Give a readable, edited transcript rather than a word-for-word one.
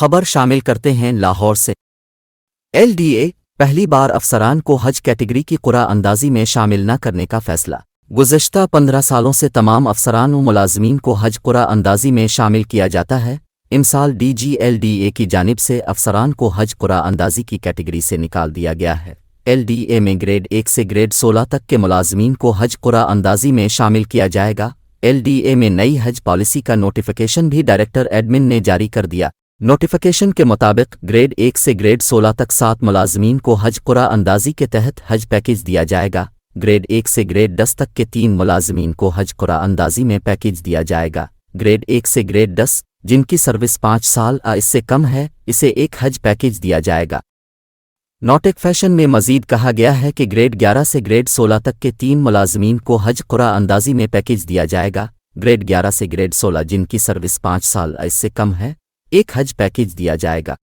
खबर शामिल करते हैं लाहौर से। LDA पहली बार अफसरान को हज कैटेगरी की कुरा अंदाजी में शामिल न करने का फैसला। गुज़श्ता 15 सालों से तमाम अफसरान व मुलाजमीन को हज कुरा अंदाजी में शामिल किया जाता है। इमसाल DG LDA की जानिब से अफसरान को हज कुरा अंदाजी की कैटेगरी से निकाल दिया गया है। LDA में ग्रेड 1 से ग्रेड 16 तक के मुलाजमीन को हज कुरा अंदाजी में शामिल किया जाएगा। LDA में नई हज पॉलिसी का नोटिफिकेशन भी डायरेक्टर एडमिन ने जारी कर दिया। नोटिफिकेशन के मुताबिक ग्रेड 1 से ग्रेड 16 तक 7 मुलाजमीन को हज कुरा अंदाजी के तहत हज पैकेज दिया जाएगा। ग्रेड 1 से ग्रेड 10 तक के 3 मुलाजमीन को हज कुरा अंदाजी में पैकेज दिया जाएगा। ग्रेड 1 से ग्रेड 10 जिनकी सर्विस 5 साल या इससे कम है, इसे एक हज पैकेज दिया जाएगा। नोटिफिकेशन में मजीद कहा गया है कि ग्रेड 11 से ग्रेड 16 तक के 3 मुलाजमीन को हज कुरा अंदाजी में पैकेज दिया जाएगा। ग्रेड 11 से ग्रेड 16 जिनकी सर्विस 5 साल या इससे कम है, एक हज पैकेज दिया जाएगा।